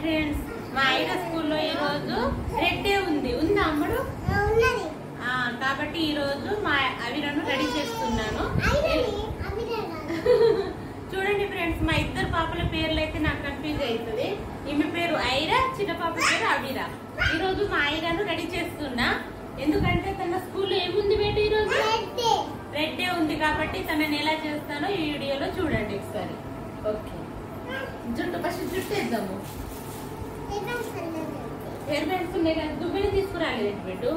Friends, మా ఐరా స్కూల్లో ఈ రోజు రెడ్ డే ఉందా అమ్ముడు? కాబట్టి ఈ రోజు మా అవిరను రెడీ చేస్తున్నాను. చూడండి ఫ్రెండ్స్, మా ఇద్దరు పాపల పేర్లు అయితే నాకు కన్ఫ్యూజ్ అవుతుంది. ఈమె పేరు ఐరా, చిన్న పాప పేరు అవిరా. ఈ రోజు మా ఐరాను రెడీ చేస్తున్నా, ఎందుకంటే తన స్కూల్లో ఏముంది బేట ఈ రోజు? రెడ్ డే ఉంది కాబట్టి తనని ఎలా చేస్తానో ఈ వీడియోలో చూడండి ఒకసారి. ఓకే, జుట్టు ఫస్ట్ జుట్టు వేద్దాము. హెయిర్ బ్యాండ్స్ ఉన్నాయి కదా, దువ్వెన తీసుకురాలేదు పెట్టు.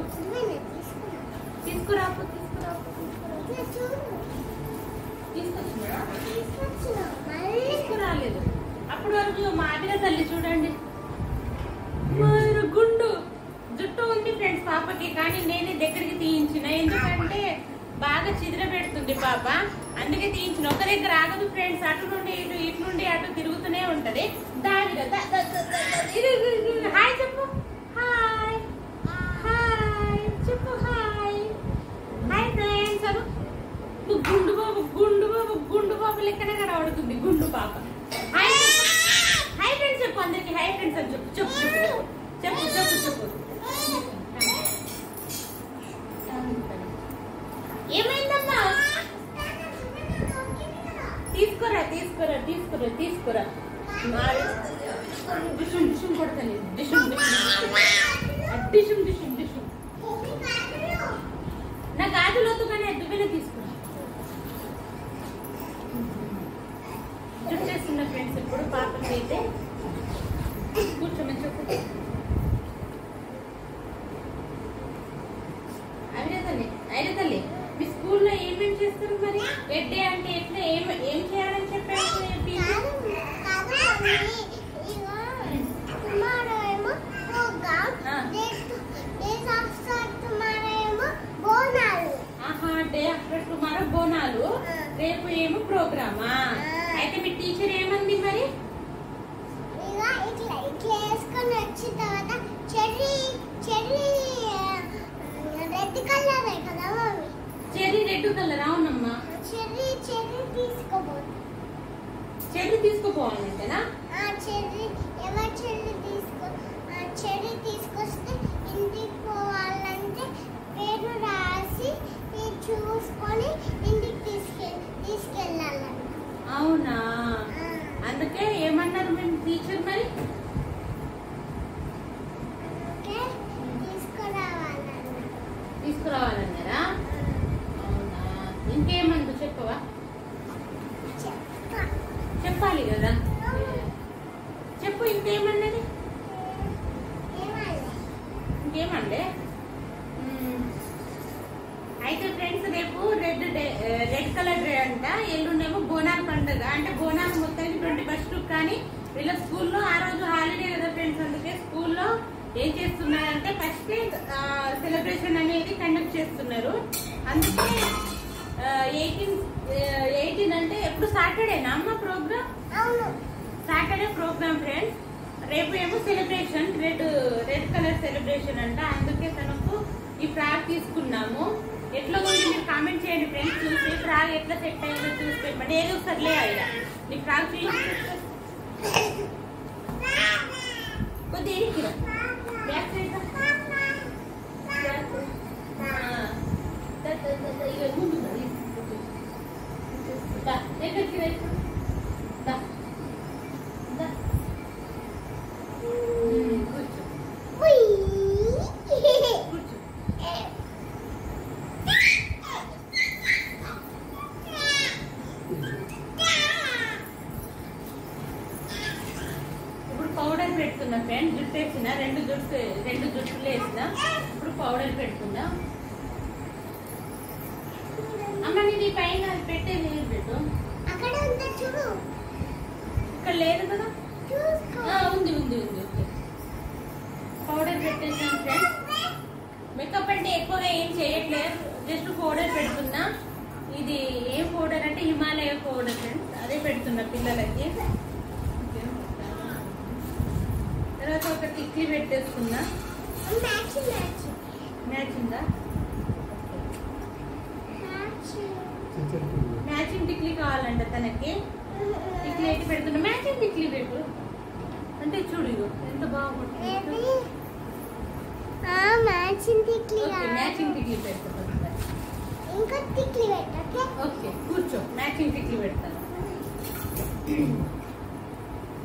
తీసుకురాలేదు. అప్పటి వరకు మా ఆవిడ తల్లి చూడండి, గుండు జుట్టు ఉంది ఫ్రెండ్స్ పాపకి. కానీ నేనే దగ్గరికి తీయించిన, ఎందుకంటే బాగా చిదిర పెడుతుంది పాప, అందుకే తీయించిన. ఒక దగ్గర ఆగదు ఫ్రెండ్స్, అటు నుండి ఇటు, ఇటు నుండి అటు తిరుగుతూనే ఉంటది. హాయ్ చెప్పు, హాయ్ హాయ్ చెప్పు, హాయ్ హాయ్ ఫ్రెండ్స్ అను. గుండు బాబు, గుండు బాబు, గుండు బాబు లెక్కనే కనబడుతుంది గుండు పాప. హాయ్ హాయ్ ఫ్రెండ్స్ చెప్పు, అందరికి హాయ్ ఫ్రెండ్స్ అని చెప్పు. చెప్పు చెప్పు చెప్పు చెప్పు చెప్పు. ఏమైందమ్మా? తీసుకురా తీసుకురా తీసుకురా తీసుకురా. డిషుం డిషుం కొడతాను, డిషుం డిషుం డిషుం డిషుం. నా గాజులు వద్దు కానీ దువ్వెన తీసుకురా. జుట్టు చేస్తున్న ఫ్రెండ్స్ ఇప్పుడు పాపకి అయితే కూర్చోమని చెప్పు. అయినా తల్లి, మీ స్కూల్లో ఏమేమి చేస్తారు మరి? రెడ్ డే అంటే ఎట్లా, ఏం చేయాలని చెప్పారు? డే ఆఫ్టర్ టుమారో బోనాలు, రేపు ఏమో ప్రోగ్రామా? అయితే మీ టీచర్ ఏమంది మరి? Cherry red colour. అవునమ్మా, చెర్రీ తీసుకుపోవాలంటేనా? చెర్రీ తీసుకొస్తే ఇంటికి పోవాలంటే పేరు రాసి చూసుకొని ఇంటికి తీసుకెళ్ళాలంట. అవునా? అందుకే ఏమన్నారు మేము టీచర్ మరి? తీసుకురావాలన్నారా? అవునా? ఇంకేమందు చెప్పవా? చెప్పాలి కదా, చెప్పు. ఇంకేమన్నది? ఇంకేమండే? అయితే ఫ్రెండ్స్, రేపు రెడ్ కలర్ డే అంట, ఎల్లుండేమో బోనాల పండుగ. అంటే బోనాలు మొత్తానికి 21 కానీ వీళ్ళ స్కూల్లో ఆ రోజు హాలిడే కదా ఫ్రెండ్స్. అందుకే స్కూల్లో ఏం చేస్తున్నారంటే ఫస్ట్ సెలబ్రేషన్ అనేది కండక్ట్ చేస్తున్నారు. అందుకే 18 అంటే ఎప్పుడు సాటర్డేనా అమ్మ ప్రోగ్రామ్? Saturday programme friends. రేపు ఏమో సెలబ్రేషన్, రెడ్ కలర్ సెలబ్రేషన్ అంట. అందుకే తనకు ఈ ఫ్రాక్ తీసుకున్నాము. ఎట్లా ఉంది మీరు కామెంట్ చేయండి ఫ్రెండ్స్. చూసి ఫ్రాక్ ఎట్లా సెట్ అయిందో చూసి పెట్టండి. ఏదో ఒకసారిలే అయ్యా నీ ఫ్రాక్ చూసి కొద్దిగా ఇరికిరా. బ్యాక్ సైడ్ ముందు దగ్గరికి రైట్. ఇప్పుడు పౌడర్ పెడుతున్నా ఫ్రెండ్. జుట్టు వేసిన రెండు జుట్టులు వేసిన. ఇప్పుడు పౌడర్ పెడుతున్నా. అమ్మ నీది పైన పెట్టేది పెట్టు. ఇక్కడ లేదు కదా? ఉంది ఉంది ఉంది. పౌడర్ పెట్టేసాను ఫ్రెండ్స్. మేకప్ అంటే ఎక్కువగా ఏం చేయట్లేదు, జస్ట్ పౌడర్ పెడుతున్నా. ఇది ఏం పౌడర్ అంటే హిమాలయ పౌడర్ ఫ్రెండ్స్, అదే పెడుతున్నా పిల్లలకి. తర్వాత ఒక టిక్లీ పెట్టేస్తున్నా. మ్యాచింగా మ్యాచింగ్ టిక్లీ కావాలంట తనకి. టిక్లీ అయితే పెడుతున్నా. మ్యాచింగ్ టిక్లీ పెట్టు. అంటే చూడు ఇగో ఎంత బాగుంటుంది. మ్యాచింగ్ టిక్లీ మ్యాచింగ్ టిక్లీ పెడతా. ఇంకా టిక్లీ పెట్టా. ఓకే కూర్చో, మ్యాచింగ్ టిక్లీ పెడతాను.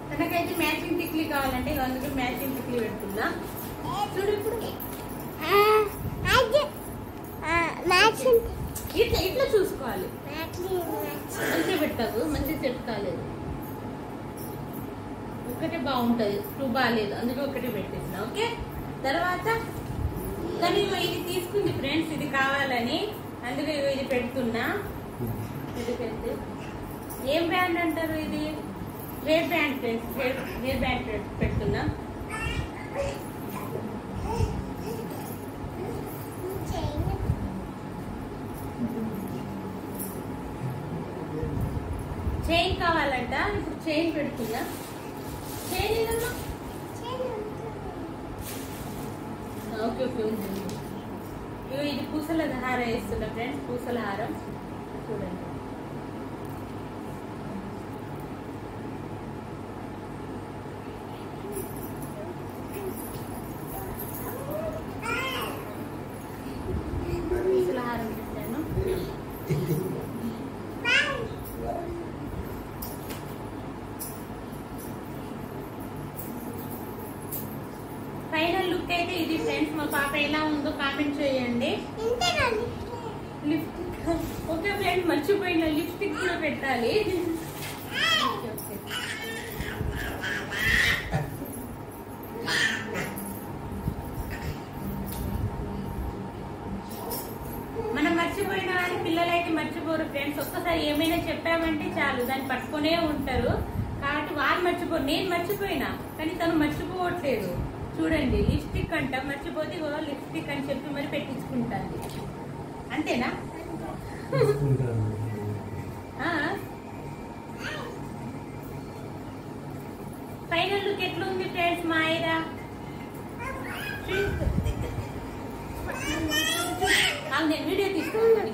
తనకైతే మ్యాచింగ్ టిక్లీ కావాలంటే అందుకే మ్యాచింగ్ టిక్లీ పెడుతున్నా. చూడు ఇప్పుడు మ్యాచింగ్ ఇట్లా ఇట్లా చూసుకోవాలి. మంచిగా పెట్టదు, మంచిగా సెట్ కాలేదు. ఒకటే బాగుంటది, టూ బాగాలేదు, అందుకే ఒకటే పెట్టేసిన. ఓకే తర్వాత కానీ ఇది తీసుకుంది ఫ్రెండ్స్, ఇది కావాలని, అందుకే ఇది పెడుతున్నా. ఎందుకంటే ఏం బ్యాండ్ అంటారు ఇది? Hair band friends, hair band పెడుతున్నా. చైన్ కావాలంట, ఇప్పుడు చైన్ పెడుతున్నా. చైన్ ఏదమ్మా? ఓకే ఓకే ఉంది. ఇది పూసల హారం వేస్తున్నా ఫ్రెండ్స్, పూసల హారం చూడండి. పూసల హారం పెట్టాను. ఫైనల్ లుక్ అయితే ఇది ఫ్రెండ్స్. మా పాప ఎలా ఉందో కామెంట్ చేయండి. లిప్స్టిక్ ఓకే ఫ్రెండ్స్, మర్చిపోయిన లిప్స్టిక్ కూడా పెట్టాలి. మనం మర్చిపోయిన వారి పిల్లలైతే మర్చిపోరు ఫ్రెండ్స్. ఒక్కసారి ఏమైనా చెప్పామంటే చాలు, దాన్ని పట్టుకునే ఉంటారు. కాబట్టి వాళ్ళు మర్చిపోరు. నేను మర్చిపోయినా కానీ తను మర్చిపోవట్లేదు. చూడండి లిప్స్టిక్ అంట, మర్చిపోతే లిప్స్టిక్ అని చెప్పి మరి పెట్టించుకుంటాను. అంతేనా? ఫైనల్ లుక్ ఎట్లుంది ఫ్రెండ్స్ మా ఐరా? నేను వీడియో తీసుకుంటాను.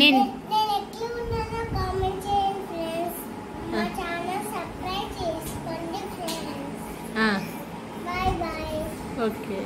నేను ఓకే.